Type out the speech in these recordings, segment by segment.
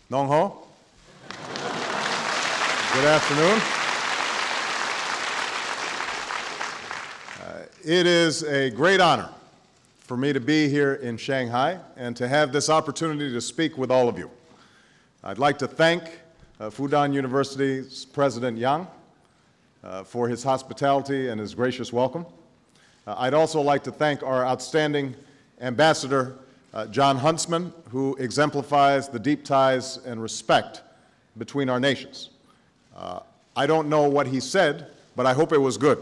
Nong Ho. Good afternoon. It is a great honor for me to be here in Shanghai and to have this opportunity to speak with all of you. I'd like to thank Fudan University's President Yang for his hospitality and his gracious welcome. I'd also like to thank our outstanding Ambassador, John Huntsman, who exemplifies the deep ties and respect between our nations. I don't know what he said, but I hope it was good.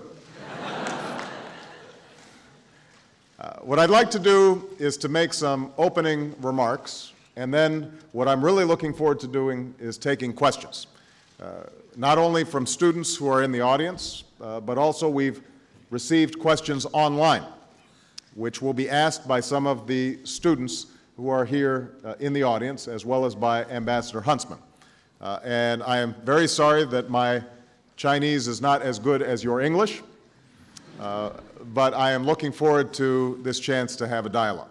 What I'd like to do is to make some opening remarks, and then what I'm really looking forward to doing is taking questions, not only from students who are in the audience, but also we've received questions online, which will be asked by some of the students who are here in the audience, as well as by Ambassador Huntsman. And I am very sorry that my Chinese is not as good as your English, but I am looking forward to this chance to have a dialogue.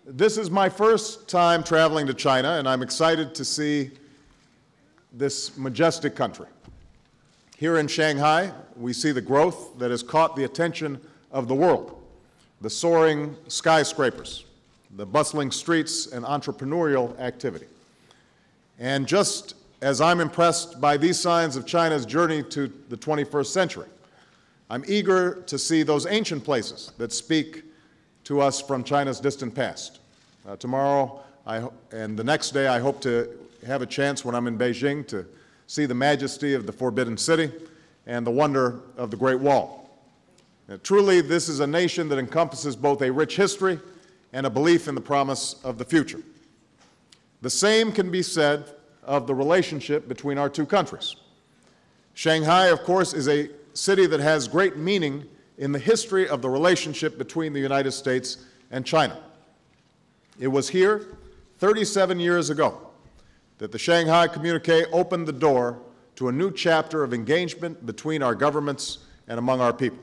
This is my first time traveling to China, and I'm excited to see this majestic country. Here in Shanghai, we see the growth that has caught the attention of the world, the soaring skyscrapers, the bustling streets, and entrepreneurial activity. And just as I'm impressed by these signs of China's journey to the 21st century, I'm eager to see those ancient places that speak to us from China's distant past. Tomorrow and the next day, I hope to have a chance when I'm in Beijing to see the majesty of the Forbidden City and the wonder of the Great Wall. Truly, this is a nation that encompasses both a rich history and a belief in the promise of the future. The same can be said of the relationship between our two countries. Shanghai, of course, is a city that has great meaning in the history of the relationship between the United States and China. It was here 37 years ago that the Shanghai Communique opened the door to a new chapter of engagement between our governments and among our people.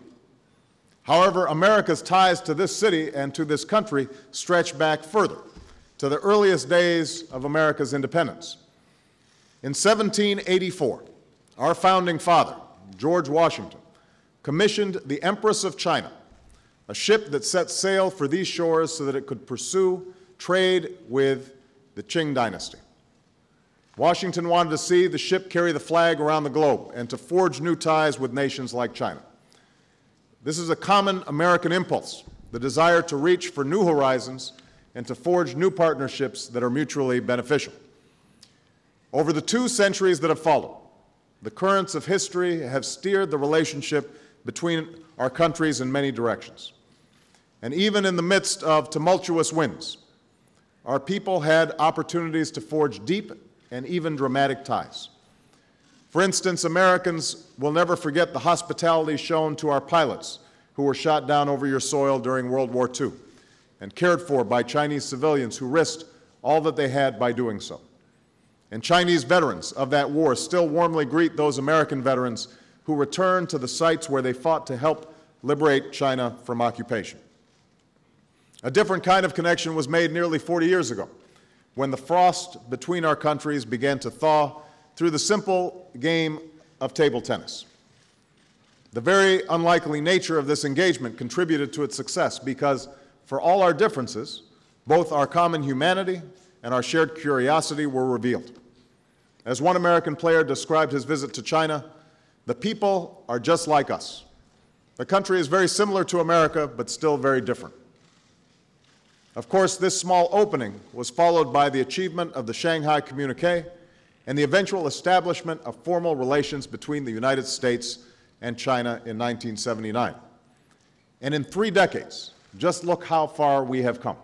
However, America's ties to this city and to this country stretch back further, to the earliest days of America's independence. In 1784, our founding father, George Washington, commissioned the Empress of China, a ship that set sail for these shores so that it could pursue trade with the Qing dynasty. Washington wanted to see the ship carry the flag around the globe and to forge new ties with nations like China. This is a common American impulse, the desire to reach for new horizons and to forge new partnerships that are mutually beneficial. Over the 2 centuries that have followed, the currents of history have steered the relationship between our countries in many directions. And even in the midst of tumultuous winds, our people had opportunities to forge deep and even dramatic ties. For instance, Americans will never forget the hospitality shown to our pilots who were shot down over your soil during World War II and cared for by Chinese civilians who risked all that they had by doing so. And Chinese veterans of that war still warmly greet those American veterans who returned to the sites where they fought to help liberate China from occupation. A different kind of connection was made nearly 40 years ago, when the frost between our countries began to thaw through the simple game of table tennis. The very unlikely nature of this engagement contributed to its success because, for all our differences, both our common humanity and our shared curiosity were revealed. As one American player described his visit to China, the people are just like us. The country is very similar to America, but still very different. Of course, this small opening was followed by the achievement of the Shanghai Communique and the eventual establishment of formal relations between the United States and China in 1979. And in 3 decades, just look how far we have come.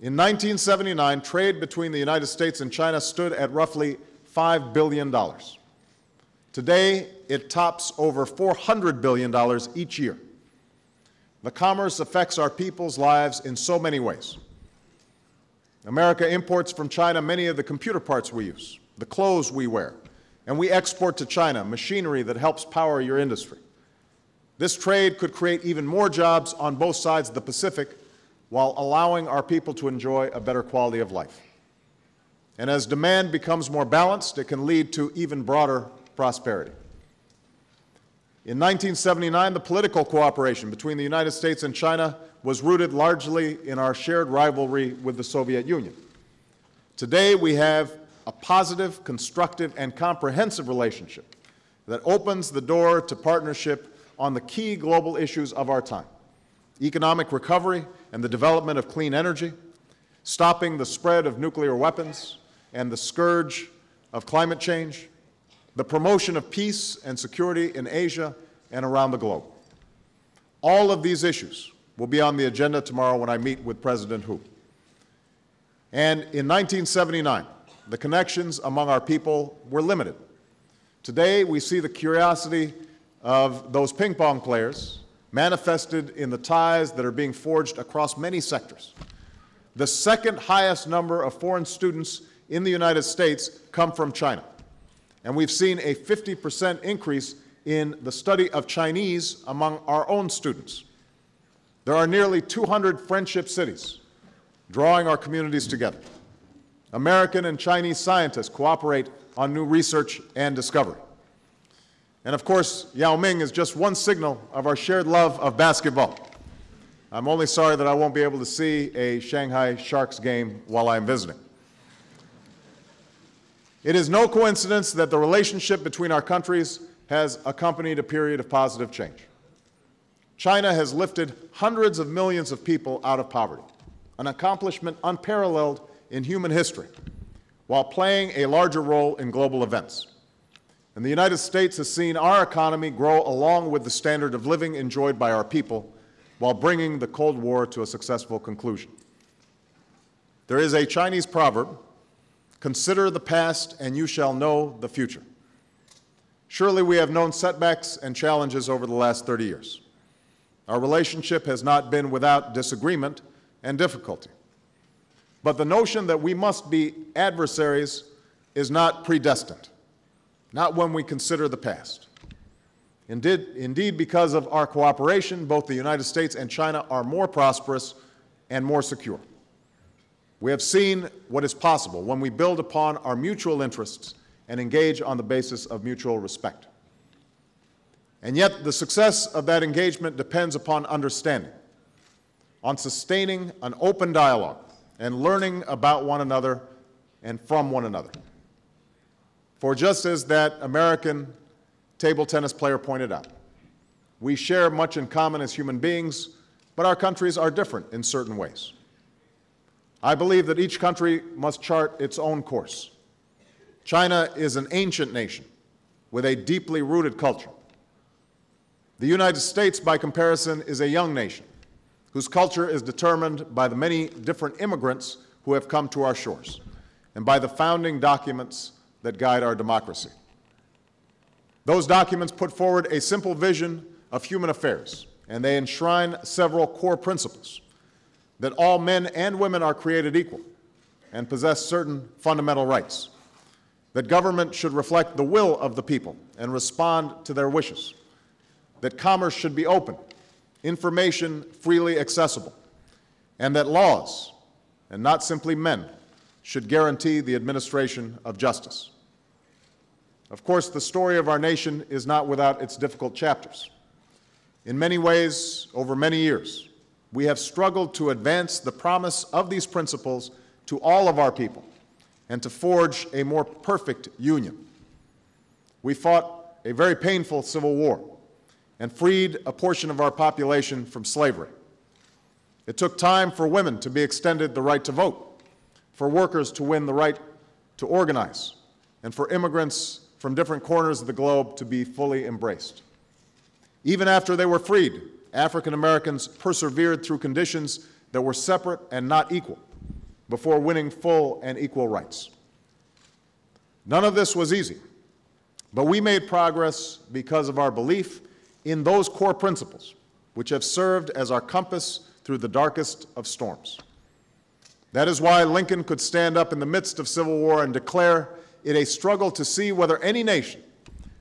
In 1979, trade between the United States and China stood at roughly $5 billion. Today, it tops over $400 billion each year. The commerce affects our people's lives in so many ways. America imports from China many of the computer parts we use, the clothes we wear, and we export to China machinery that helps power your industry. This trade could create even more jobs on both sides of the Pacific while allowing our people to enjoy a better quality of life. And as demand becomes more balanced, it can lead to even broader prosperity. In 1979, the political cooperation between the United States and China was rooted largely in our shared rivalry with the Soviet Union. Today, we have a positive, constructive, and comprehensive relationship that opens the door to partnership on the key global issues of our time: economic recovery and the development of clean energy, stopping the spread of nuclear weapons and the scourge of climate change, the promotion of peace and security in Asia and around the globe. All of these issues will be on the agenda tomorrow when I meet with President Hu. And in 1979, the connections among our people were limited. Today, we see the curiosity of those ping pong players manifested in the ties that are being forged across many sectors. The second highest number of foreign students in the United States come from China. And we've seen a 50% increase in the study of Chinese among our own students. There are nearly 200 friendship cities drawing our communities together. American and Chinese scientists cooperate on new research and discovery. And of course, Yao Ming is just one signal of our shared love of basketball. I'm only sorry that I won't be able to see a Shanghai Sharks game while I'm visiting. It is no coincidence that the relationship between our countries has accompanied a period of positive change. China has lifted hundreds of millions of people out of poverty, an accomplishment unparalleled in human history, while playing a larger role in global events. And the United States has seen our economy grow along with the standard of living enjoyed by our people, while bringing the Cold War to a successful conclusion. There is a Chinese proverb: "Consider the past and you shall know the future." Surely we have known setbacks and challenges over the last 30 years. Our relationship has not been without disagreement and difficulty. But the notion that we must be adversaries is not predestined, not when we consider the past. Indeed, because of our cooperation, both the United States and China are more prosperous and more secure. We have seen what is possible when we build upon our mutual interests and engage on the basis of mutual respect. And yet, the success of that engagement depends upon understanding, on sustaining an open dialogue and learning about one another and from one another. For just as that American table tennis player pointed out, we share much in common as human beings, but our countries are different in certain ways. I believe that each country must chart its own course. China is an ancient nation with a deeply rooted culture. The United States, by comparison, is a young nation whose culture is determined by the many different immigrants who have come to our shores and by the founding documents that guide our democracy. Those documents put forward a simple vision of human affairs, and they enshrine several core principles: that all men and women are created equal and possess certain fundamental rights, that government should reflect the will of the people and respond to their wishes, that commerce should be open, information freely accessible, and that laws, and not simply men, should guarantee the administration of justice. Of course, the story of our nation is not without its difficult chapters. In many ways, over many years, we have struggled to advance the promise of these principles to all of our people and to forge a more perfect union. We fought a very painful civil war and freed a portion of our population from slavery. It took time for women to be extended the right to vote, for workers to win the right to organize, and for immigrants from different corners of the globe to be fully embraced. Even after they were freed, African Americans persevered through conditions that were separate and not equal before winning full and equal rights. None of this was easy, but we made progress because of our belief in those core principles, which have served as our compass through the darkest of storms. That is why Lincoln could stand up in the midst of civil war and declare it a struggle to see whether any nation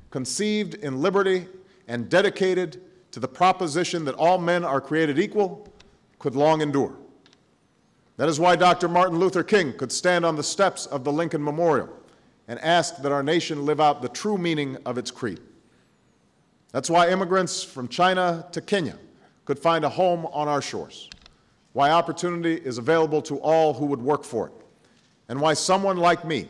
conceived in liberty and dedicated to the proposition that all men are created equal could long endure. That is why Dr. Martin Luther King could stand on the steps of the Lincoln Memorial and ask that our nation live out the true meaning of its creed. That's why immigrants from China to Kenya could find a home on our shores, why opportunity is available to all who would work for it, and why someone like me,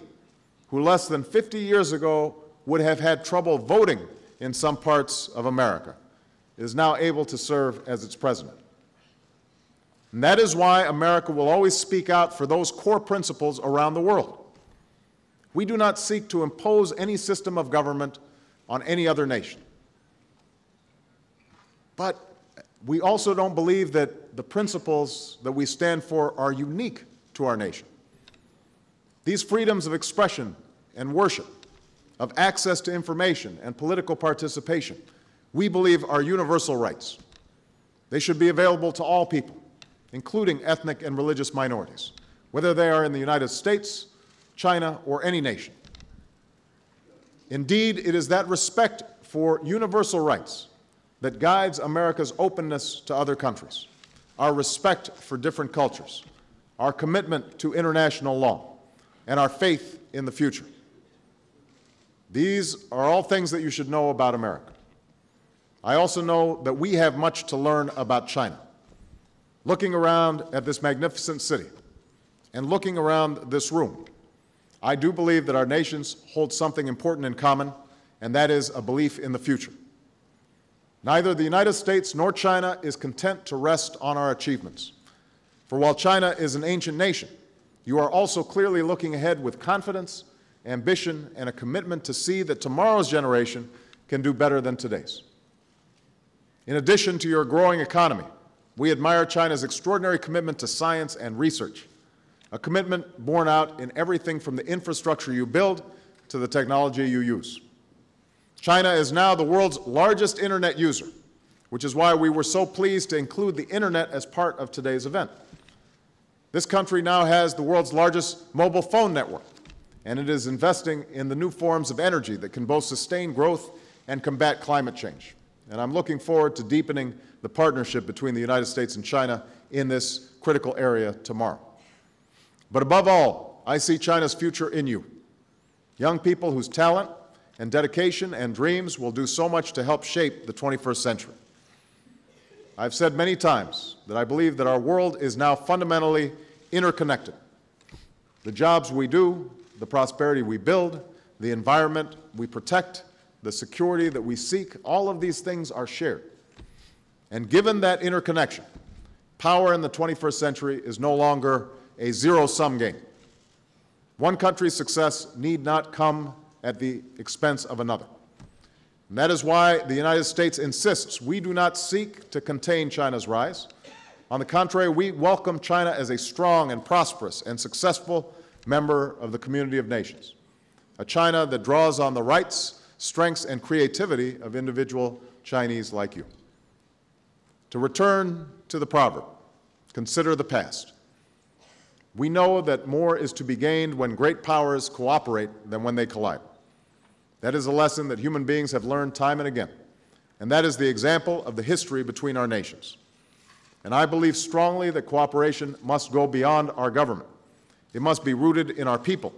who less than 50 years ago would have had trouble voting in some parts of America, is now able to serve as its president. And that is why America will always speak out for those core principles around the world. We do not seek to impose any system of government on any other nation. But we also don't believe that the principles that we stand for are unique to our nation. These freedoms of expression and worship, of access to information and political participation, we believe are universal rights. They should be available to all people, including ethnic and religious minorities, whether they are in the United States, China, or any nation. Indeed, it is that respect for universal rights that guides America's openness to other countries, our respect for different cultures, our commitment to international law, and our faith in the future. These are all things that you should know about America. I also know that we have much to learn about China. Looking around at this magnificent city and looking around this room, I do believe that our nations hold something important in common, and that is a belief in the future. Neither the United States nor China is content to rest on our achievements. For while China is an ancient nation, you are also clearly looking ahead with confidence, ambition, and a commitment to see that tomorrow's generation can do better than today's. In addition to your growing economy, we admire China's extraordinary commitment to science and research, a commitment borne out in everything from the infrastructure you build to the technology you use. China is now the world's largest internet user, which is why we were so pleased to include the internet as part of today's event. This country now has the world's largest mobile phone network, and it is investing in the new forms of energy that can both sustain growth and combat climate change. And I'm looking forward to deepening the partnership between the United States and China in this critical area tomorrow. But above all, I see China's future in you, young people whose talent and dedication and dreams will do so much to help shape the 21st century. I've said many times that I believe that our world is now fundamentally interconnected. The jobs we do, the prosperity we build, the environment we protect, the security that we seek, all of these things are shared. And given that interconnection, power in the 21st century is no longer a zero-sum game. One country's success need not come at the expense of another. And that is why the United States insists we do not seek to contain China's rise. On the contrary, we welcome China as a strong and prosperous and successful member of the community of nations, a China that draws on the rights, strengths, and creativity of individual Chinese like you. To return to the proverb, consider the past. We know that more is to be gained when great powers cooperate than when they collide. That is a lesson that human beings have learned time and again, and that is the example of the history between our nations. And I believe strongly that cooperation must go beyond our government. It must be rooted in our people,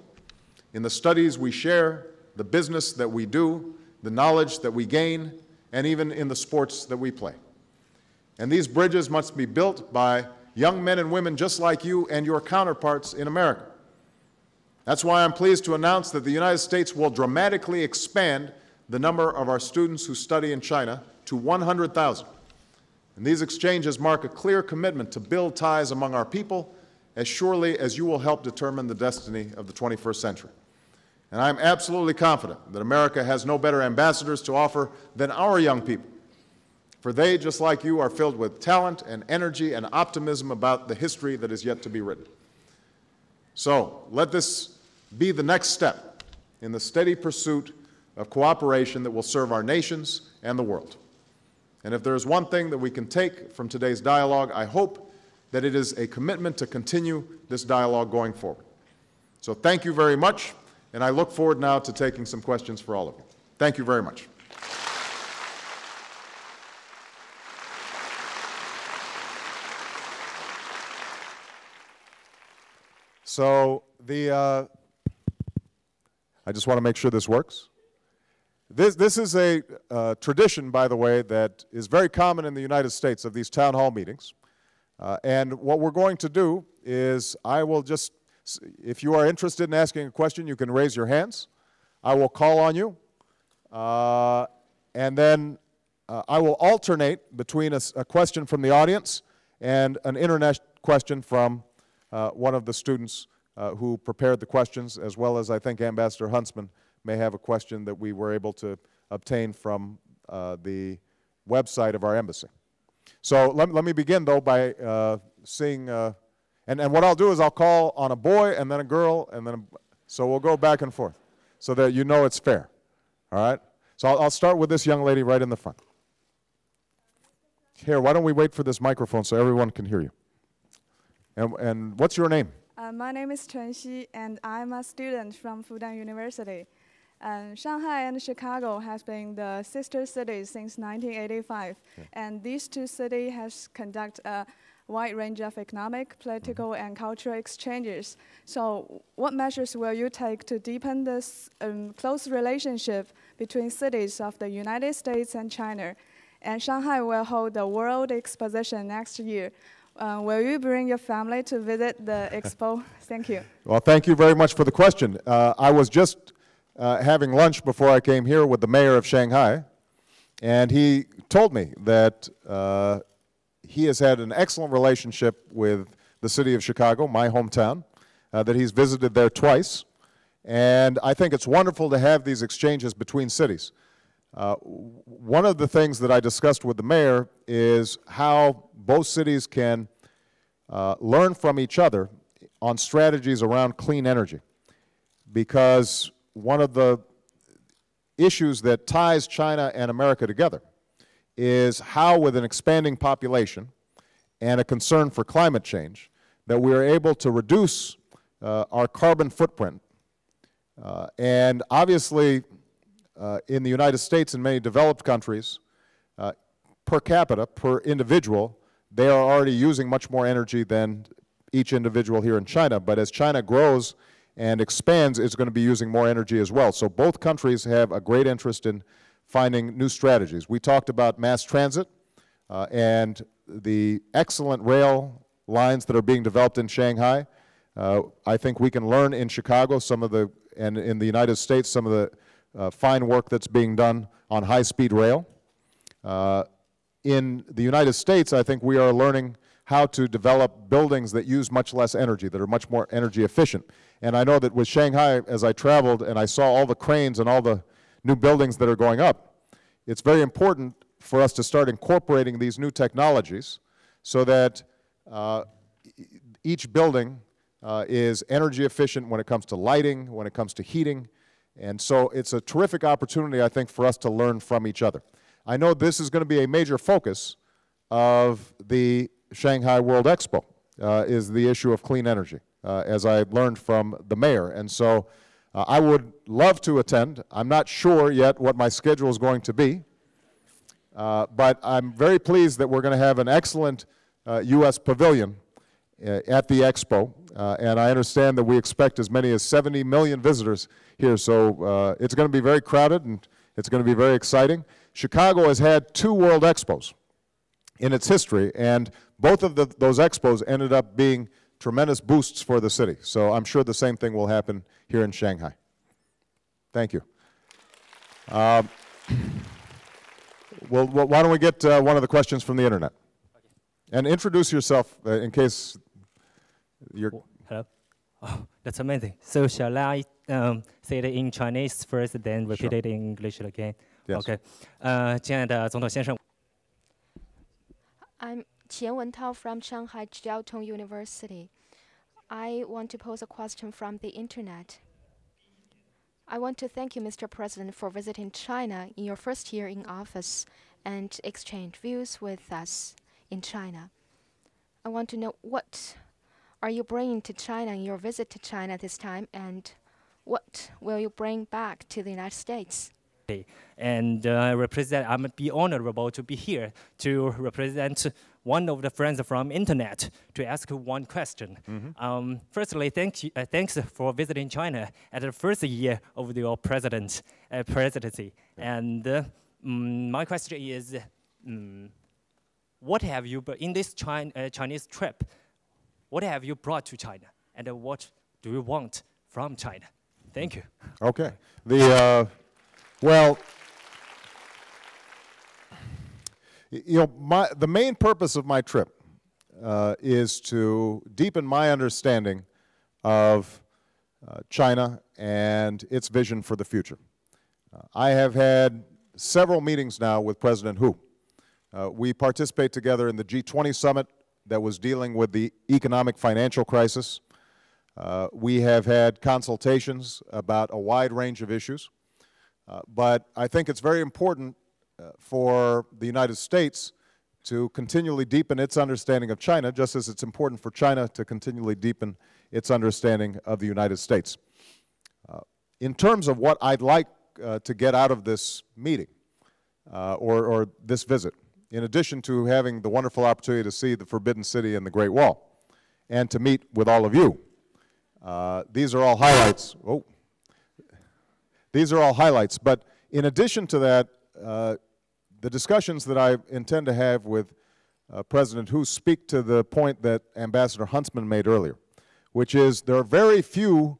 in the studies we share, the business that we do, the knowledge that we gain, and even in the sports that we play. And these bridges must be built by young men and women just like you and your counterparts in America. That's why I'm pleased to announce that the United States will dramatically expand the number of our students who study in China to 100,000. And these exchanges mark a clear commitment to build ties among our people as surely as you will help determine the destiny of the 21st century. And I'm absolutely confident that America has no better ambassadors to offer than our young people. For they, just like you, are filled with talent and energy and optimism about the history that is yet to be written. So let this be the next step in the steady pursuit of cooperation that will serve our nations and the world. And if there is one thing that we can take from today's dialogue, I hope that it is a commitment to continue this dialogue going forward. So thank you very much, and I look forward now to taking some questions for all of you. Thank you very much. So I just want to make sure this works. This is a tradition, by the way, that is very common in the United States of these town hall meetings. And what we're going to do is I will just, if you are interested in asking a question, you can raise your hands. I will call on you. And then I will alternate between a question from the audience and an internet question from one of the students who prepared the questions, as well as I think Ambassador Huntsman may have a question that we were able to obtain from the website of our embassy. So let me begin, though, by seeing, and what I'll do is I'll call on a boy and then a girl, and then so we'll go back and forth so that you know it's fair. All right? So I'll start with this young lady right in the front. Here, why don't we wait for this microphone so everyone can hear you? And what's your name? My name is Chen Xi, and I'm a student from Fudan University. Shanghai and Chicago have been the sister cities since 1985, and these two cities have conducted a wide range of economic, political, and cultural exchanges. So what measures will you take to deepen this close relationship between cities of the United States and China? And Shanghai will hold the World Exposition next year. Will you bring your family to visit the expo? Thank you. Well, thank you very much for the question. I was just having lunch before I came here with the mayor of Shanghai, and he told me that he has had an excellent relationship with the city of Chicago, my hometown, that he's visited there twice, and I think it's wonderful to have these exchanges between cities. One of the things that I discussed with the mayor is how both cities can learn from each other on strategies around clean energy, because one of the issues that ties China and America together is how, with an expanding population and a concern for climate change, that we are able to reduce our carbon footprint. And obviously, in the United States and many developed countries, per capita, per individual, they are already using much more energy than each individual here in China. But as China grows and expands, it's going to be using more energy as well. So both countries have a great interest in finding new strategies. We talked about mass transit and the excellent rail lines that are being developed in Shanghai. I think we can learn in Chicago some of the, and in the United States, some of the fine work that's being done on high-speed rail. In the United States, I think we are learning how to develop buildings that use much less energy, that are much more energy efficient. And I know that with Shanghai, as I traveled and I saw all the cranes and all the new buildings that are going up, it's very important for us to start incorporating these new technologies so that each building is energy efficient when it comes to lighting, when it comes to heating. And so it's a terrific opportunity, I think, for us to learn from each other. I know this is going to be a major focus of the Shanghai World Expo, is the issue of clean energy, as I learned from the mayor. And so I would love to attend. I'm not sure yet what my schedule is going to be, but I'm very pleased that we're going to have an excellent U.S. pavilion at the Expo, and I understand that we expect as many as 70 million visitors here, so it's going to be very crowded and it's going to be very exciting. Chicago has had 2 World Expos in its history, and both of those expos ended up being tremendous boosts for the city. So I'm sure the same thing will happen here in Shanghai. Thank you. Well, why don't we get one of the questions from the internet? Okay. And introduce yourself in case you're... Hello. Oh, that's amazing. So shall I say it in Chinese first, then repeat it in English again? Yes. Okay. 亲爱的总统先生。 I'm Qian Wentao from Shanghai Jiaotong University. I want to pose a question from the internet. I want to thank you, Mr. President, for visiting China in your first year in office and exchange views with us in China. I want to know what are you bringing to China in your visit to China this time, and what will you bring back to the United States? And I'm be honorable to be here to represent one of the friends from internet to ask one question. Firstly, thanks for visiting China at the first year of your presidency. And my question is, what have you, in this Chinese trip, what have you brought to China? And what do you want from China? Thank you. Okay. Well, the main purpose of my trip is to deepen my understanding of China and its vision for the future. I have had several meetings now with President Hu. We participate together in the G20 summit that was dealing with the economic financial crisis. We have had consultations about a wide range of issues. But I think it's very important for the United States to continually deepen its understanding of China, just as it's important for China to continually deepen its understanding of the United States. In terms of what I'd like to get out of this meeting or this visit, in addition to having the wonderful opportunity to see the Forbidden City and the Great Wall, and to meet with all of you, these are all highlights. Oh. These are all highlights, but in addition to that, the discussions that I intend to have with President Hu speak to the point that Ambassador Huntsman made earlier, which is there are very few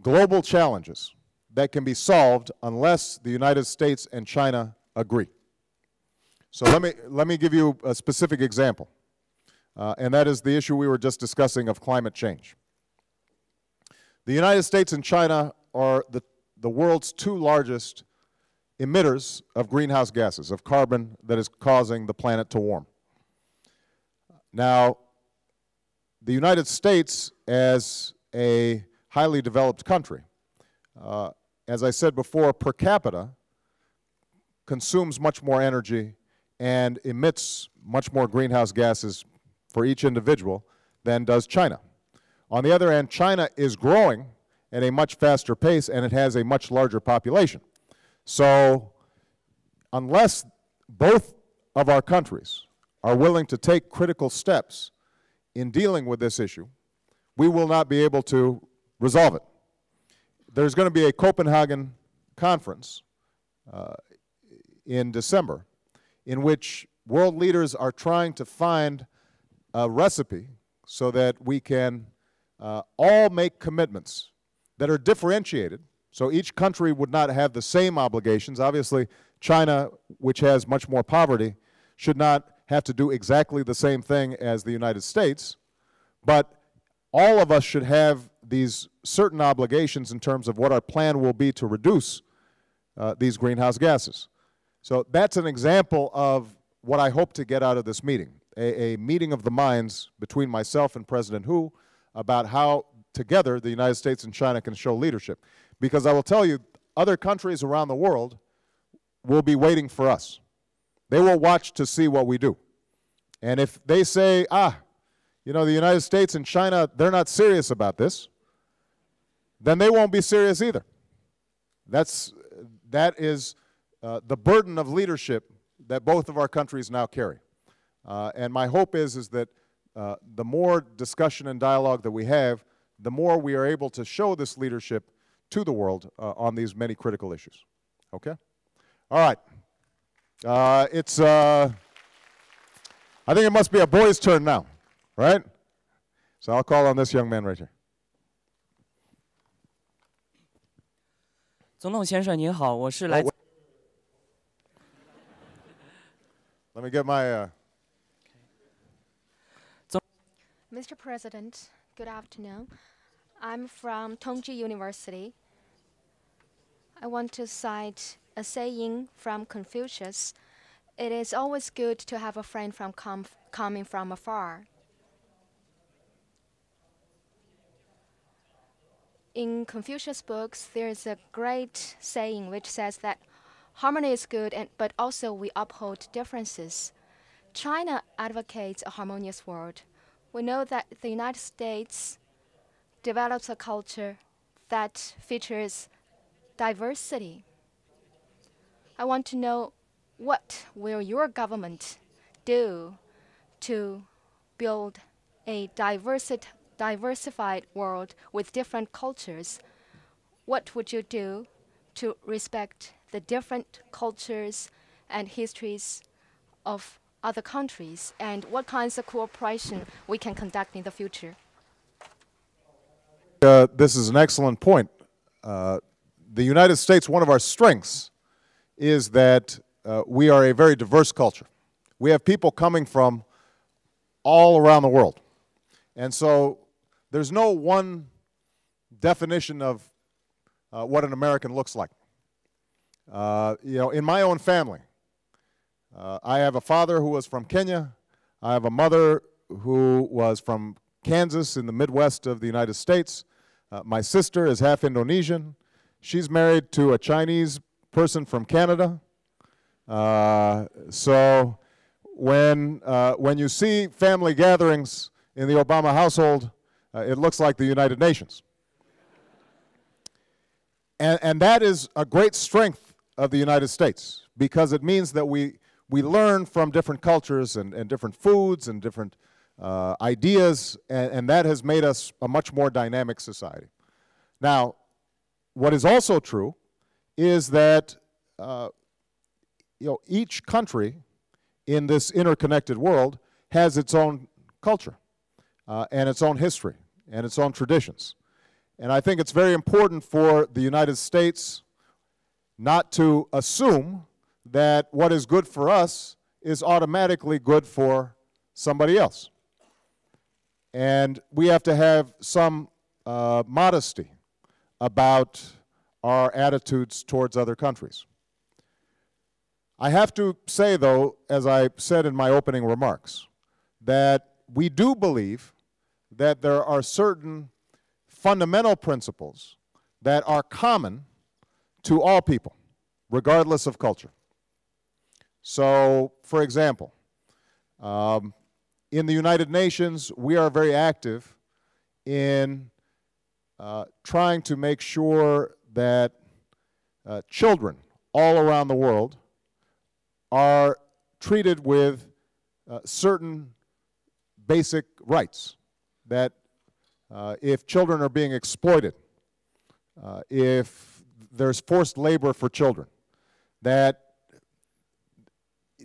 global challenges that can be solved unless the United States and China agree. So let me give you a specific example, and that is the issue we were just discussing of climate change. The United States and China are the world's two largest emitters of greenhouse gases, of carbon that is causing the planet to warm. Now, the United States, as a highly developed country, as I said before, per capita consumes much more energy and emits much more greenhouse gases for each individual than does China. On the other hand, China is growing at a much faster pace, and it has a much larger population. So unless both of our countries are willing to take critical steps in dealing with this issue, we will not be able to resolve it. There's going to be a Copenhagen conference in December in which world leaders are trying to find a recipe so that we can all make commitments that are differentiated, so each country would not have the same obligations. Obviously, China, which has much more poverty, should not have to do exactly the same thing as the United States, but all of us should have these certain obligations in terms of what our plan will be to reduce these greenhouse gases. So that's an example of what I hope to get out of this meeting, a meeting of the minds between myself and President Hu about how together the United States and China can show leadership. Because I will tell you, other countries around the world will be waiting for us. They will watch to see what we do. And if they say, you know, the United States and China, they're not serious about this, then they won't be serious either. That is the burden of leadership that both of our countries now carry. And my hope is that the more discussion and dialogue that we have, the more we are able to show this leadership to the world on these many critical issues. Okay? All right. I think it must be a boy's turn now, right? So I'll call on this young man right here. 总统先生您好，我是来自 Let me get my Mr. President, good afternoon. I'm from Tongji University. I want to cite a saying from Confucius. It is always good to have a friend coming from afar. In Confucius' books, there is a great saying which says that harmony is good, but also we uphold differences. China advocates a harmonious world. We know that the United States develops a culture that features diversity. I want to know, what will your government do to build a diversified world with different cultures, what would you do to respect the different cultures and histories of other countries, and what kinds of cooperation we can conduct in the future? This is an excellent point. The United States, one of our strengths is that we are a very diverse culture. We have people coming from all around the world. And so there's no one definition of what an American looks like. You know, in my own family, I have a father who was from Kenya. I have a mother who was from Kansas in the Midwest of the United States. My sister is half Indonesian. She's married to a Chinese person from Canada. So when you see family gatherings in the Obama household, it looks like the United Nations. And that is a great strength of the United States, because it means that we learn from different cultures and different foods and different ideas, and that has made us a much more dynamic society. Now, what is also true is that each country in this interconnected world has its own culture and its own history and its own traditions. And I think it's very important for the United States not to assume that what is good for us is automatically good for somebody else. And we have to have some modesty about our attitudes towards other countries. I have to say, though, as I said in my opening remarks, that we do believe that there are certain fundamental principles that are common to all people, regardless of culture. So, for example, in the United Nations, we are very active in trying to make sure that children all around the world are treated with certain basic rights, that if children are being exploited, if there's forced labor for children, that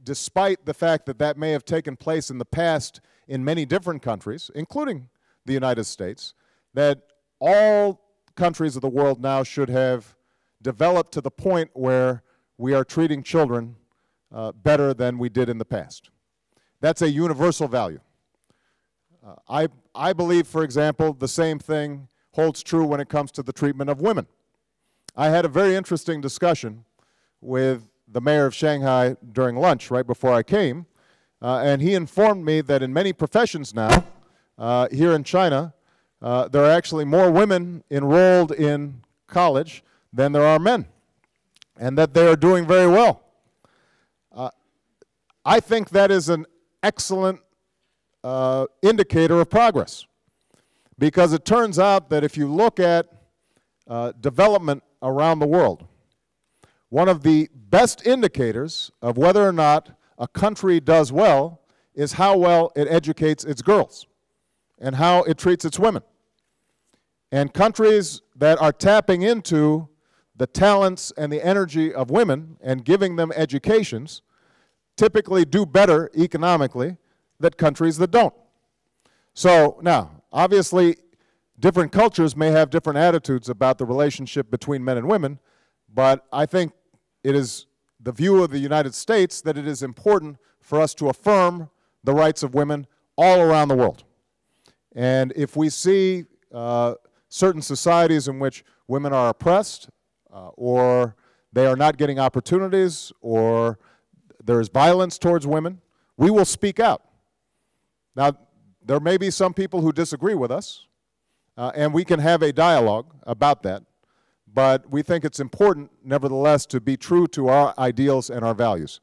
despite the fact that that may have taken place in the past in many different countries, including the United States, that all countries of the world now should have developed to the point where we are treating children better than we did in the past. That's a universal value. I believe, for example, the same thing holds true when it comes to the treatment of women. I had a very interesting discussion with the mayor of Shanghai during lunch right before I came, and he informed me that in many professions now, here in China, there are actually more women enrolled in college than there are men, and that they are doing very well. I think that is an excellent indicator of progress, because it turns out that if you look at development around the world, one of the best indicators of whether or not a country does well is how well it educates its girls and how it treats its women. And countries that are tapping into the talents and the energy of women and giving them educations typically do better economically than countries that don't. So now, obviously, different cultures may have different attitudes about the relationship between men and women, but I think it is the view of the United States that it is important for us to affirm the rights of women all around the world. And if we see certain societies in which women are oppressed, or they are not getting opportunities, or there is violence towards women, we will speak out. Now, there may be some people who disagree with us, and we can have a dialogue about that, but we think it's important, nevertheless, to be true to our ideals and our values.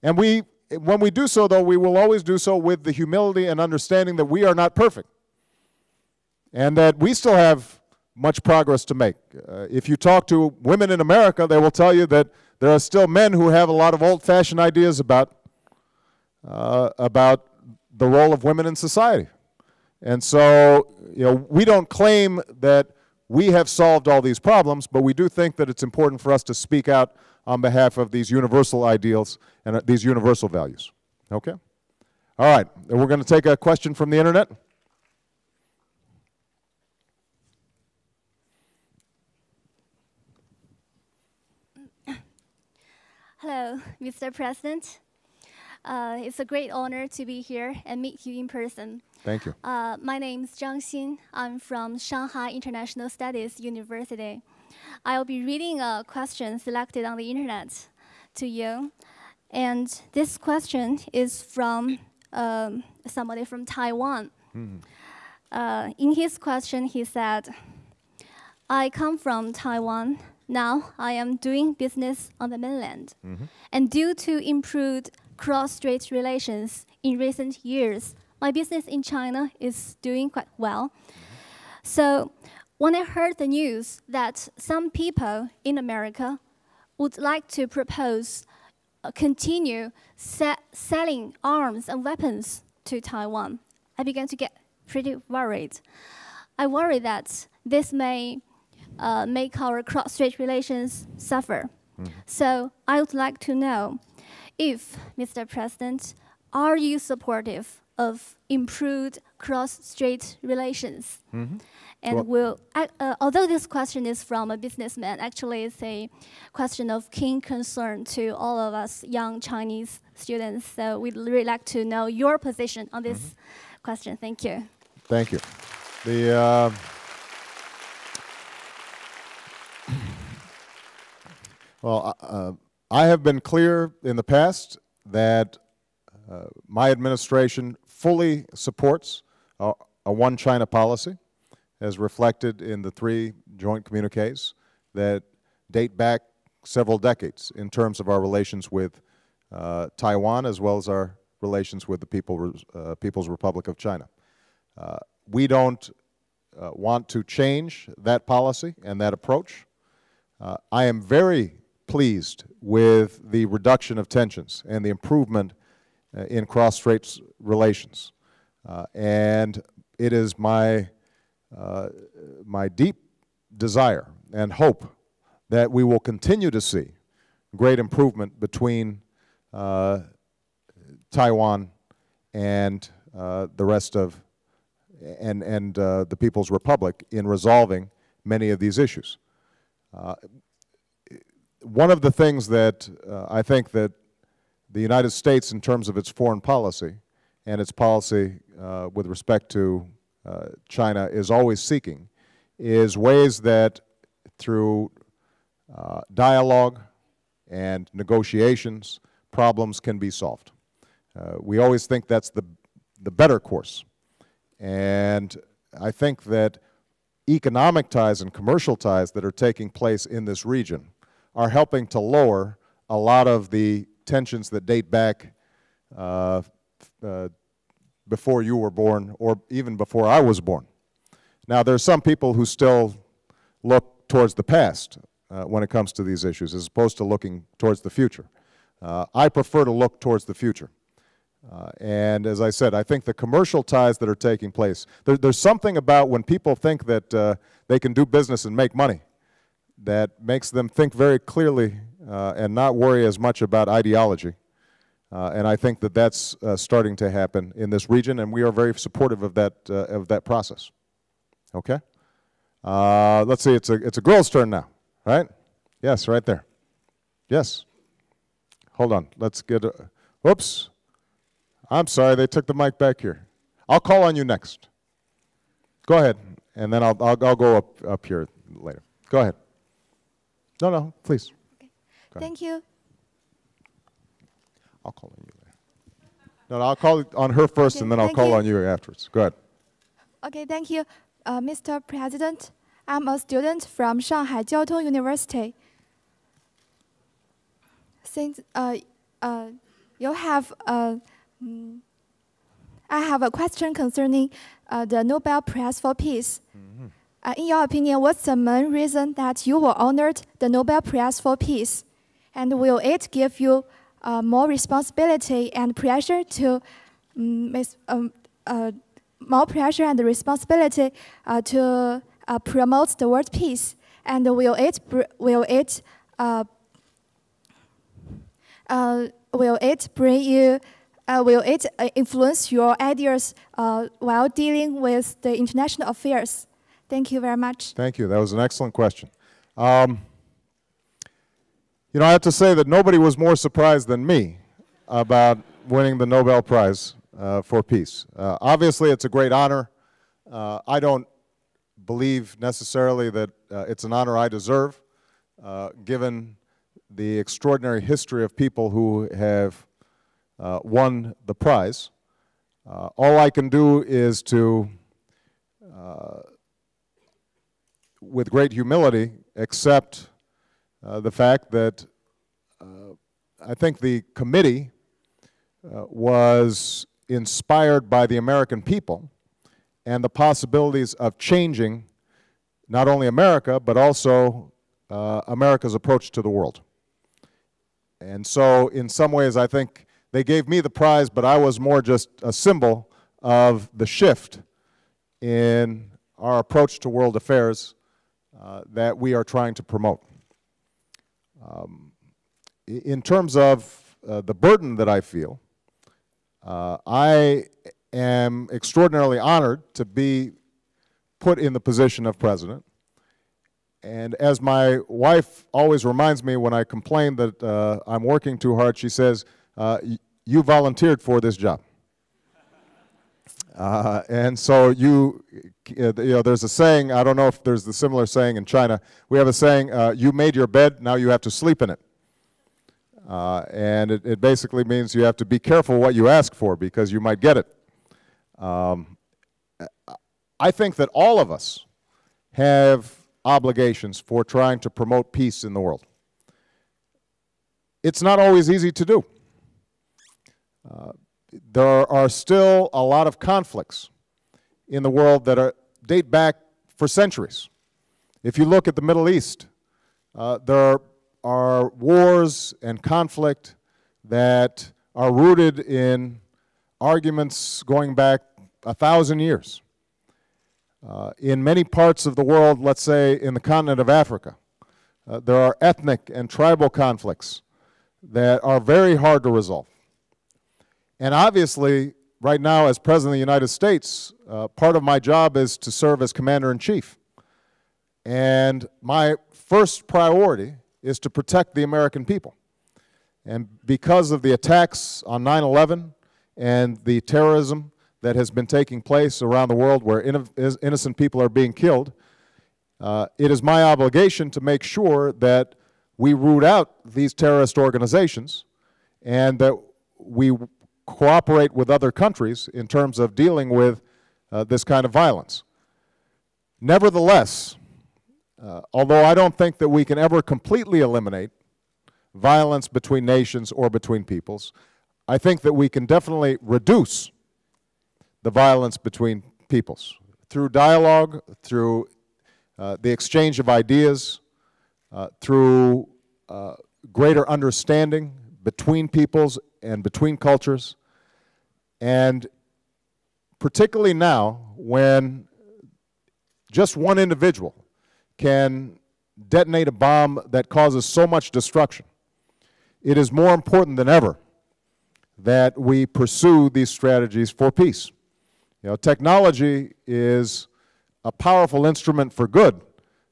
And when we do so, though, we will always do so with the humility and understanding that we are not perfect, and that we still have much progress to make. If you talk to women in America, they will tell you that there are still men who have a lot of old-fashioned ideas about the role of women in society. And so, we don't claim that we have solved all these problems, but we do think that it's important for us to speak out on behalf of these universal ideals and these universal values. Okay? All right, and we're going to take a question from the internet. Hello, Mr. President. It's a great honor to be here and meet you in person. Thank you. My name is Zhang Xin. I'm from Shanghai International Studies University. I'll be reading a question selected on the internet to you. And this question is from somebody from Taiwan. In his question, he said, I come from Taiwan. Now I am doing business on the mainland. And due to improved cross-strait relations in recent years, my business in China is doing quite well. So when I heard the news that some people in America would like to propose continue selling arms and weapons to Taiwan, I began to get pretty worried. I worry that this may make our cross-strait relations suffer. So I would like to know if, Mr. President, are you supportive of improved cross-strait relations? And although this question is from a businessman, actually it's a question of keen concern to all of us young Chinese students. So we'd really like to know your position on this question. Thank you. Thank you. Well, I have been clear in the past that my administration fully supports a one China policy, as reflected in the 3 joint communiques that date back several decades in terms of our relations with Taiwan, as well as our relations with the People's Republic of China. We don't want to change that policy and that approach. I am very pleased with the reduction of tensions and the improvement in cross-strait relations. And it is my deep desire and hope that we will continue to see great improvement between Taiwan and the rest of, and the People's Republic in resolving many of these issues. One of the things that I think that the United States, in terms of its foreign policy and its policy with respect to China, is always seeking is ways that through dialogue and negotiations, problems can be solved. We always think that's the better course. And I think that economic ties and commercial ties that are taking place in this region are helping to lower a lot of the tensions that date back before you were born, or even before I was born. Now, there are some people who still look towards the past when it comes to these issues, as opposed to looking towards the future. I prefer to look towards the future. And as I said, I think the commercial ties that are taking place, there's something about when people think that they can do business and make money that makes them think very clearly and not worry as much about ideology. And I think that that's starting to happen in this region, and we are very supportive of that process. Okay? Let's see, it's a girl's turn now, right? Yes, right there. Yes. Hold on, let's get whoops. I'm sorry, they took the mic back here. I'll call on you next. Go ahead, and then I'll go up here later. Go ahead. No, please. Okay. Thank you. I'll call on you later. No, I'll call on her first, and then I'll call on you afterwards. Go ahead. Okay, thank you. Mr. President, I'm a student from Shanghai Jiaotong University. Since you have, I have a question concerning the Nobel Prize for Peace. In your opinion, what's the main reason that you were honored the Nobel Prize for Peace? And will it give you more responsibility and pressure to more pressure and responsibility to promote the world peace? And will it influence your ideas while dealing with the international affairs? Thank you very much. Thank you. That was an excellent question. You know, I have to say that nobody was more surprised than me about winning the Nobel Prize for Peace. Obviously, it's a great honor. I don't believe necessarily that it's an honor I deserve, given the extraordinary history of people who have won the prize. All I can do is to, with great humility, accept the fact that I think the committee was inspired by the American people and the possibilities of changing not only America, but also America's approach to the world. And so in some ways I think they gave me the prize, but I was more just a symbol of the shift in our approach to world affairs that we are trying to promote. In terms of the burden that I feel, I am extraordinarily honored to be put in the position of president. And as my wife always reminds me when I complain that I'm working too hard, she says, you volunteered for this job. And so you know, there's a saying, I don't know if there's the similar saying in China, we have a saying, you made your bed, now you have to sleep in it. And it basically means you have to be careful what you ask for because you might get it. I think that all of us have obligations for trying to promote peace in the world. It's not always easy to do. There are still a lot of conflicts in the world that date back for centuries. If you look at the Middle East, there are wars and conflict that are rooted in arguments going back 1,000 years. In many parts of the world, let's say in the continent of Africa, there are ethnic and tribal conflicts that are very hard to resolve. And obviously, right now as President of the United States, part of my job is to serve as Commander-in-Chief. And my first priority is to protect the American people. And because of the attacks on 9/11 and the terrorism that has been taking place around the world where innocent people are being killed, it is my obligation to make sure that we root out these terrorist organizations and that we cooperate with other countries in terms of dealing with this kind of violence. Nevertheless, although I don't think that we can ever completely eliminate violence between nations or between peoples, I think that we can definitely reduce the violence between peoples through dialogue, through the exchange of ideas, through greater understanding between peoples and between cultures, and particularly now when just one individual can detonate a bomb that causes so much destruction, it is more important than ever that we pursue these strategies for peace. You know, technology is a powerful instrument for good,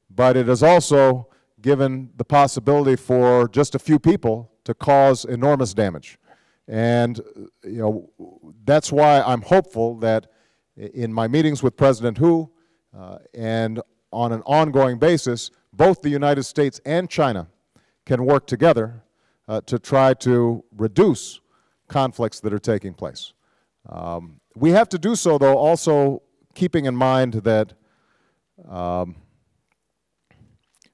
but it has also given the possibility for just a few people to cause enormous damage. And you know, that's why I'm hopeful that in my meetings with President Hu and on an ongoing basis, both the United States and China can work together to try to reduce conflicts that are taking place. We have to do so, though, also keeping in mind that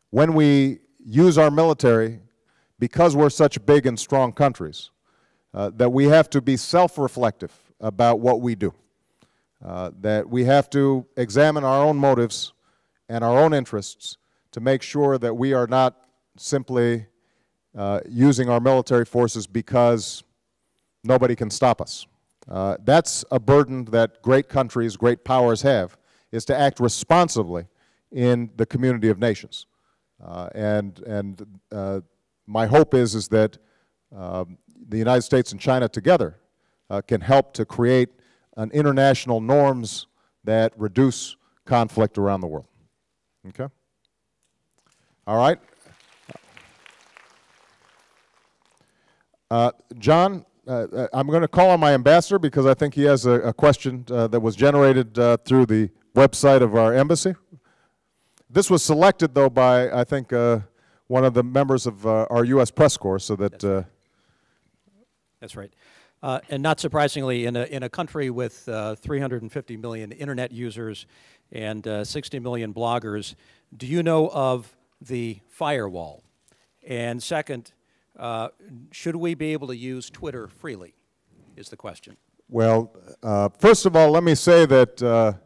when we use our military, because we're such big and strong countries, that we have to be self-reflective about what we do, that we have to examine our own motives and our own interests to make sure that we are not simply using our military forces because nobody can stop us. That's a burden that great countries, great powers have, is to act responsibly in the community of nations. My hope is that the United States and China together can help to create an international norms that reduce conflict around the world. Okay? All right. John, I'm going to call on my ambassador because I think he has a question that was generated through the website of our embassy. This was selected, though, by, I think, one of the members of our U.S. press corps, so that... That's right. And not surprisingly, in a country with 350 million internet users and 60 million bloggers, do you know of the firewall? And second, should we be able to use Twitter freely, is the question. Well, first of all, let me say that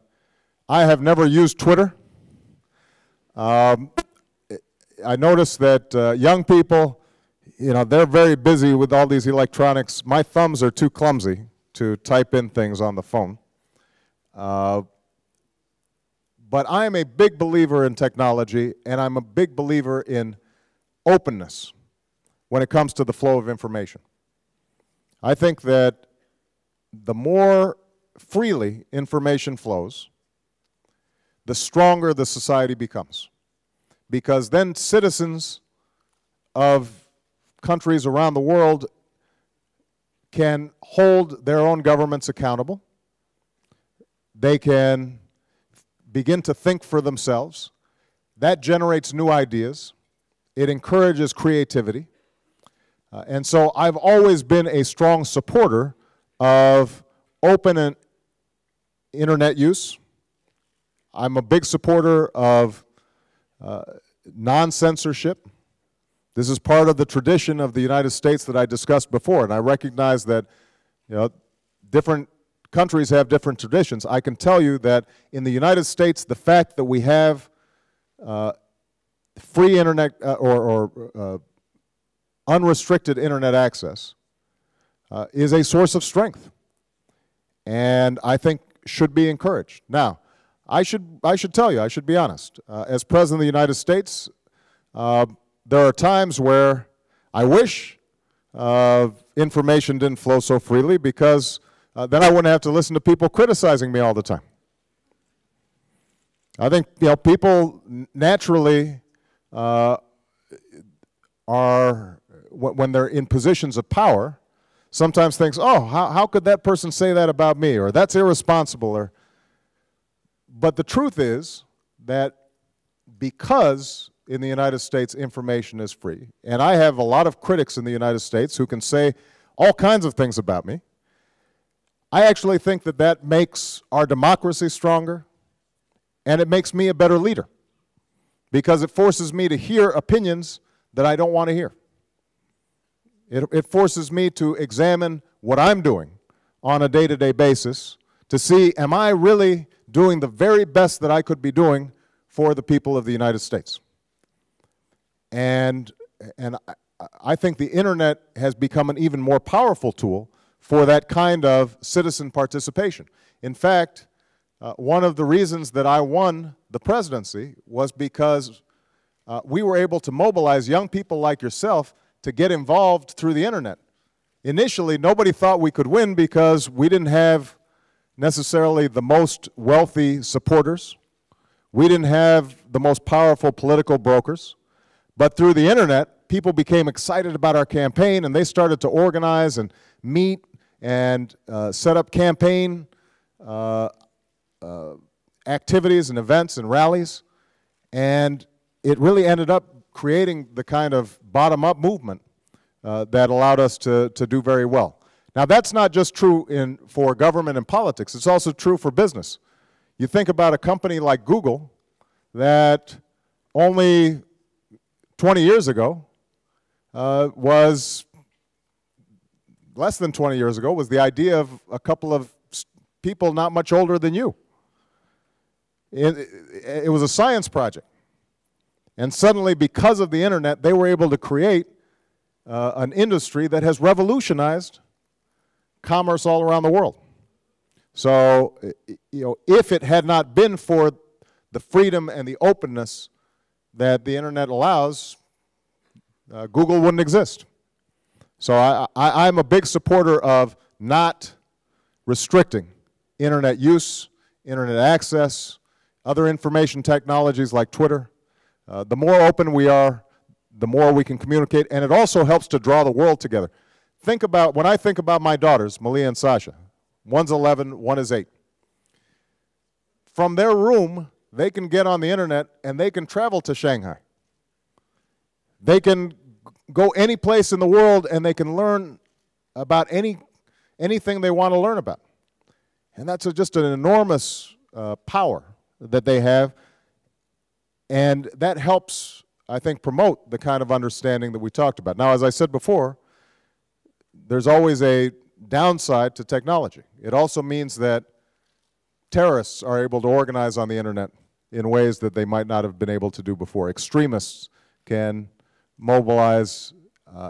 I have never used Twitter. I notice that young people, you know, they're very busy with all these electronics. My thumbs are too clumsy to type in things on the phone. But I am a big believer in technology, and I'm a big believer in openness when it comes to the flow of information. I think that the more freely information flows, the stronger the society becomes. Because then citizens of countries around the world can hold their own governments accountable. They can begin to think for themselves. That generates new ideas. It encourages creativity. And so I've always been a strong supporter of open internet use. I'm a big supporter of non-censorship. This is part of the tradition of the United States that I discussed before, and I recognize that, you know, different countries have different traditions. I can tell you that in the United States, the fact that we have free internet or unrestricted internet access is a source of strength, and I think should be encouraged. Now, I should tell you, I should be honest. As President of the United States, there are times where I wish information didn't flow so freely, because then I wouldn't have to listen to people criticizing me all the time. I think, you know, people naturally are, when they're in positions of power, sometimes thinks, oh, how could that person say that about me, or that's irresponsible, but the truth is that because in the United States information is free, and I have a lot of critics in the United States who can say all kinds of things about me, I actually think that that makes our democracy stronger, and it makes me a better leader, because it forces me to hear opinions that I don't want to hear. It forces me to examine what I'm doing on a day-to-day basis to see, am I really doing the very best that I could be doing for the people of the United States? And I think the internet has become an even more powerful tool for that kind of citizen participation. In fact, one of the reasons that I won the presidency was because we were able to mobilize young people like yourself to get involved through the internet. Initially, nobody thought we could win because we didn't have necessarily the most wealthy supporters. We didn't have the most powerful political brokers. But through the internet, people became excited about our campaign, and they started to organize and meet and set up campaign activities and events and rallies. And it really ended up creating the kind of bottom-up movement that allowed us to do very well. Now, that's not just true for government and politics. It's also true for business. You think about a company like Google that only 20 years ago was, less than 20 years ago, was the idea of a couple of people not much older than you. It was a science project. And suddenly, because of the internet, they were able to create an industry that has revolutionized commerce all around the world. So, if it had not been for the freedom and the openness that the internet allows, Google wouldn't exist. So I'm a big supporter of not restricting internet use, internet access, other information technologies like Twitter. The more open we are, the more we can communicate, and it also helps to draw the world together. When I think about my daughters, Malia and Sasha, one's 11, one is 8. From their room, they can get on the internet and they can travel to Shanghai. They can go any place in the world and they can learn about anything they want to learn about. And that's just an enormous power that they have. And that helps, I think, promote the kind of understanding that we talked about. Now, as I said before, there's always a downside to technology. It also means that terrorists are able to organize on the internet in ways that they might not have been able to do before. Extremists can mobilize,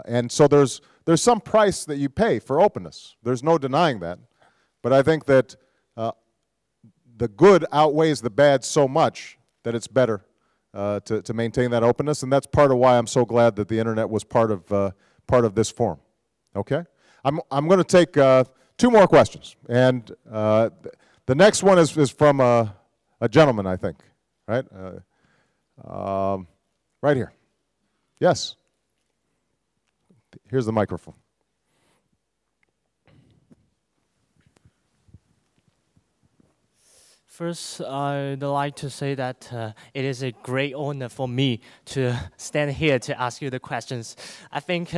and so there's some price that you pay for openness. There's no denying that. But I think that the good outweighs the bad so much that it's better to maintain that openness, and that's part of why I'm so glad that the internet was part of this forum. Okay? I'm going to take 2 more questions, and the next one is from a gentleman, I think, right? Right here. Yes. Here's the microphone. First, I'd like to say that it is a great honor for me to stand here to ask you the questions. I think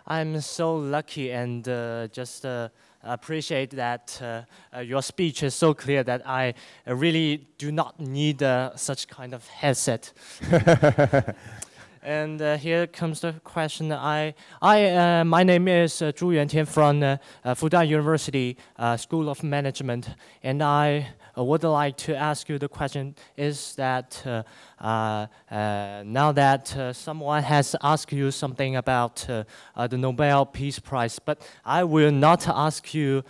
I'm so lucky and just appreciate that your speech is so clear that I really do not need such kind of headset. And here comes the question. My name is Zhu Yuantian from Fudan University School of Management, and I would like to ask you the question is that now that someone has asked you something about the Nobel Peace Prize, but I will not ask you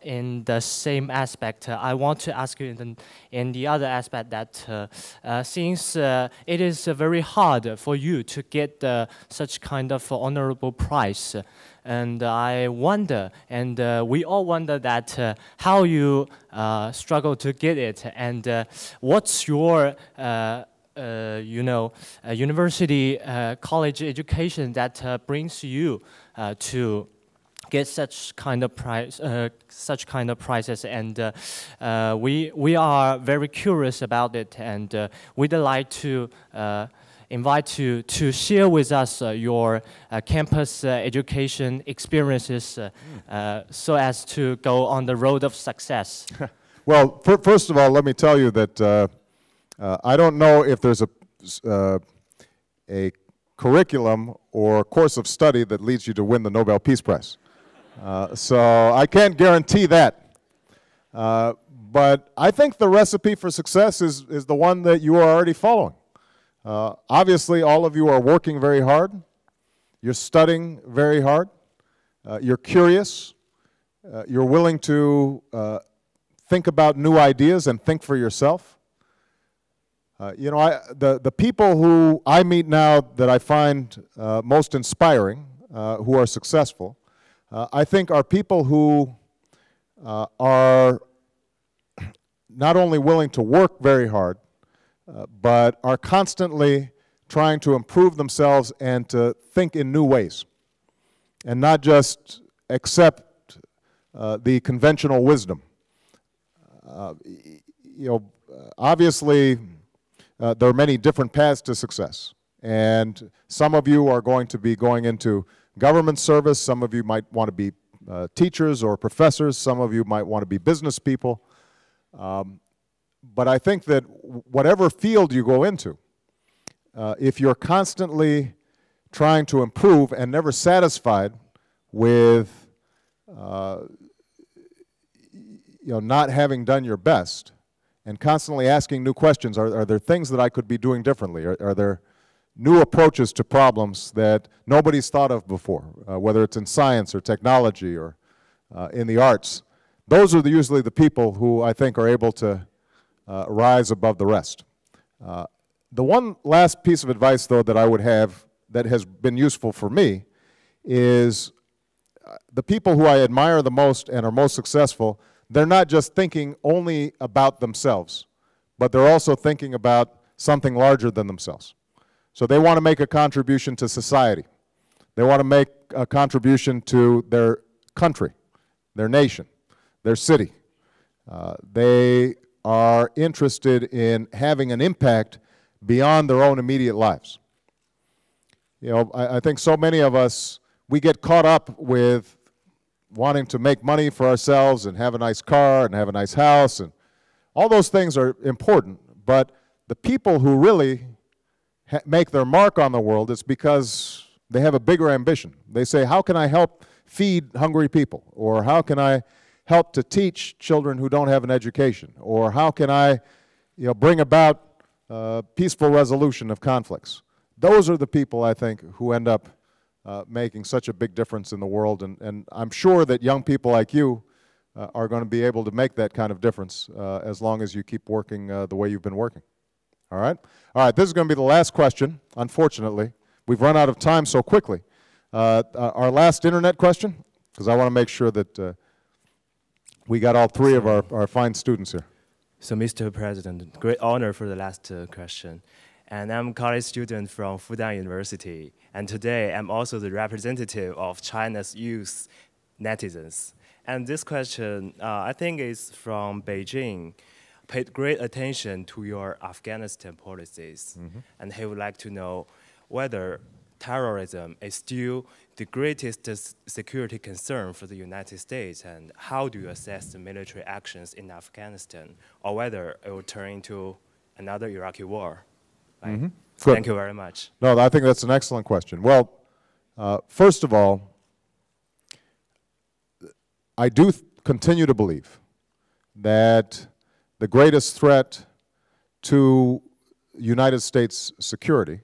in the same aspect. I want to ask you in the other aspect that since it is very hard for you to get such kind of honorable prize, and I wonder, and we all wonder that how you struggle to get it, and what's your university college education that brings you to get such kind of prizes, and we are very curious about it, and we'd like to invite you to share with us your campus education experiences so as to go on the road of success. Well, first of all, let me tell you that I don't know if there's a curriculum or course of study that leads you to win the Nobel Peace Prize. So I can't guarantee that. But I think the recipe for success is the one that you are already following. Obviously, all of you are working very hard. You're studying very hard. You're curious. You're willing to think about new ideas and think for yourself. The people who I meet now that I find most inspiring, who are successful, I think are people who are not only willing to work very hard, but are constantly trying to improve themselves and to think in new ways, and not just accept the conventional wisdom. Obviously, there are many different paths to success, and some of you are going to be going into government service, some of you might want to be teachers or professors, some of you might want to be business people. But I think that whatever field you go into, if you're constantly trying to improve and never satisfied with not having done your best, and constantly asking new questions, are there things that I could be doing differently? Are there new approaches to problems that nobody's thought of before, whether it's in science or technology or in the arts, those are usually the people who I think are able to rise above the rest. The one last piece of advice, though, that I would have that has been useful for me is the people who I admire the most and are most successful, they're not just thinking only about themselves, but they're also thinking about something larger than themselves. So they want to make a contribution to society. They want to make a contribution to their country, their nation, their city. They are interested in having an impact beyond their own immediate lives. You know, I think so many of us, we get caught up with wanting to make money for ourselves and have a nice car and have a nice house, and all those things are important, but the people who really make their mark on the world, it's because they have a bigger ambition. They say, how can I help feed hungry people? Or how can I help to teach children who don't have an education? Or how can I, you know, bring about peaceful resolution of conflicts? Those are the people, I think, who end up making such a big difference in the world, and I'm sure that young people like you are going to be able to make that kind of difference as long as you keep working the way you've been working. All right? All right, this is going to be the last question, unfortunately. We've run out of time so quickly. Our last internet question, because I want to make sure that we got all three of our fine students here. So, Mr. President, great honor for the last question. And I'm a college student from Fudan University. And today, I'm also the representative of China's youth netizens. And this question, I think, is from Beijing. Paid great attention to your Afghanistan policies. And he would like to know whether terrorism is still the greatest security concern for the United States, and how do you assess the military actions in Afghanistan, or whether it will turn into another Iraqi war? Right? Thank you very much. No, I think that's an excellent question. Well, first of all, I do continue to believe that the greatest threat to United States security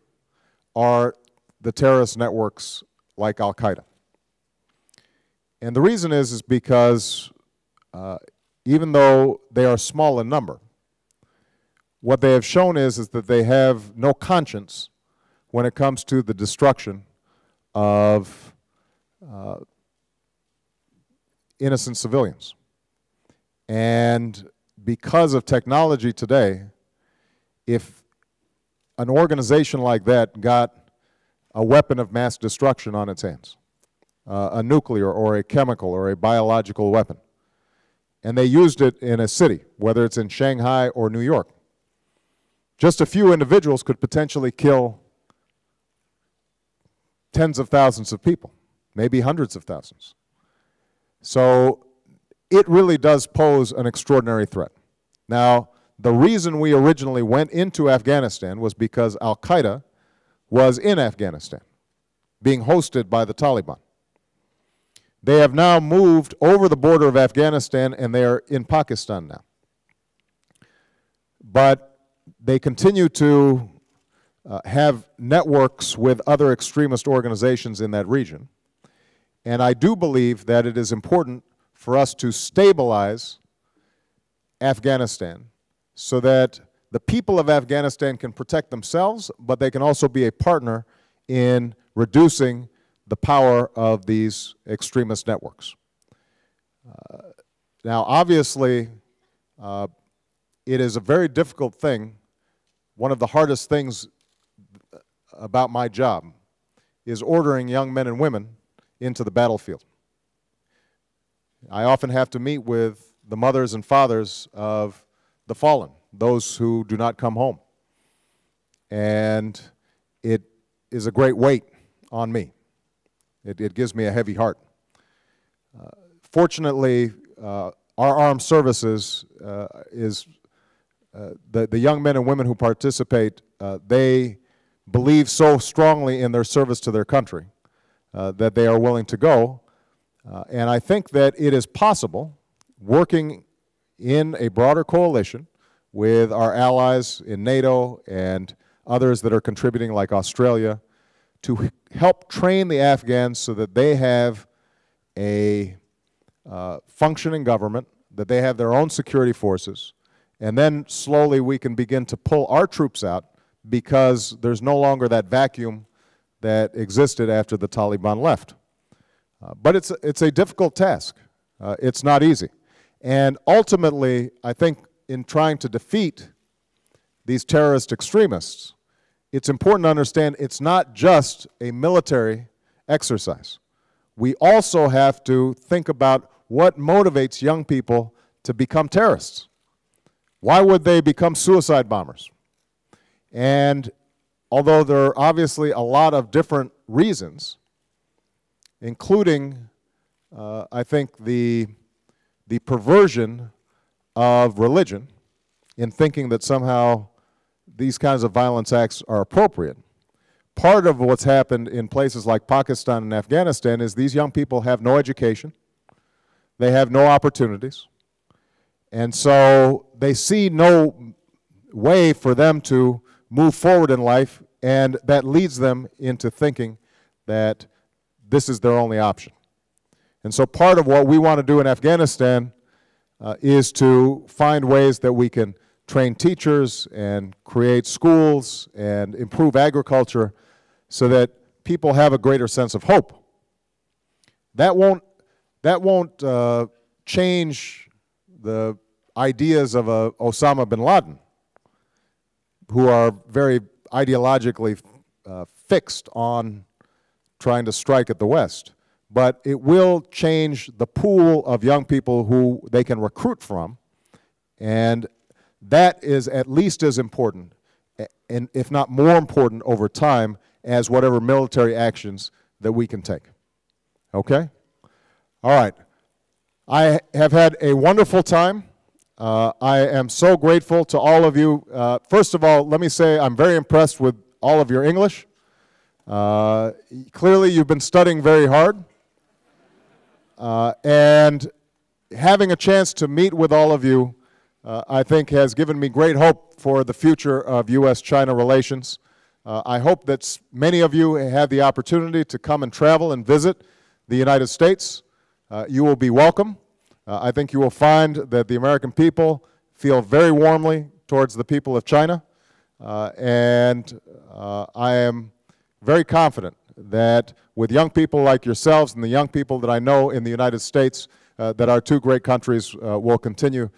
are the terrorist networks like Al-Qaeda. And the reason is because even though they are small in number, what they have shown is that they have no conscience when it comes to the destruction of innocent civilians. And because of technology today, if an organization like that got a weapon of mass destruction on its hands, a nuclear or a chemical or a biological weapon, and they used it in a city, whether it's in Shanghai or New York, just a few individuals could potentially kill tens of thousands of people, maybe hundreds of thousands. So it really does pose an extraordinary threat. Now, the reason we originally went into Afghanistan was because Al-Qaeda was in Afghanistan, being hosted by the Taliban. They have now moved over the border of Afghanistan, and they are in Pakistan now. But they continue to have networks with other extremist organizations in that region. And I do believe that it is important for us to stabilize Afghanistan so that the people of Afghanistan can protect themselves, but they can also be a partner in reducing the power of these extremist networks. Now, obviously, it is a very difficult thing. One of the hardest things about my job is ordering young men and women into the battlefield. I often have to meet with the mothers and fathers of the fallen, those who do not come home. And it is a great weight on me. It gives me a heavy heart. Fortunately, our armed services the young men and women who participate, they believe so strongly in their service to their country that they are willing to go. And I think that it is possible, working in a broader coalition with our allies in NATO and others that are contributing like Australia, to help train the Afghans so that they have a functioning government, that they have their own security forces, and then slowly we can begin to pull our troops out because there's no longer that vacuum that existed after the Taliban left. But it's a difficult task. It's not easy. And ultimately, I think in trying to defeat these terrorist extremists, it's important to understand it's not just a military exercise. We also have to think about what motivates young people to become terrorists. Why would they become suicide bombers? And although there are obviously a lot of different reasons, including, I think, the perversion of religion in thinking that somehow these kinds of violence acts are appropriate. Part of what's happened in places like Pakistan and Afghanistan is these young people have no education, they have no opportunities, and so they see no way for them to move forward in life, and that leads them into thinking that this is their only option. And so part of what we want to do in Afghanistan is to find ways that we can train teachers and create schools and improve agriculture so that people have a greater sense of hope. That won't change the ideas of Osama bin Laden, who are very ideologically fixed on trying to strike at the West. But it will change the pool of young people who they can recruit from, and that is at least as important, and if not more important over time, as whatever military actions that we can take. Okay? All right. I have had a wonderful time. I am so grateful to all of you. First of all, let me say I'm very impressed with all of your English. Clearly, you've been studying very hard. And having a chance to meet with all of you, I think has given me great hope for the future of U.S.-China relations. I hope that many of you have the opportunity to come and travel and visit the United States. You will be welcome. I think you will find that the American people feel very warmly towards the people of China. And I am very confident that with young people like yourselves and the young people that I know in the United States, that our two great countries will continue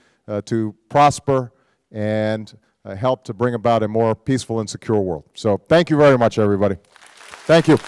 to prosper and help to bring about a more peaceful and secure world. So thank you very much, everybody. Thank you.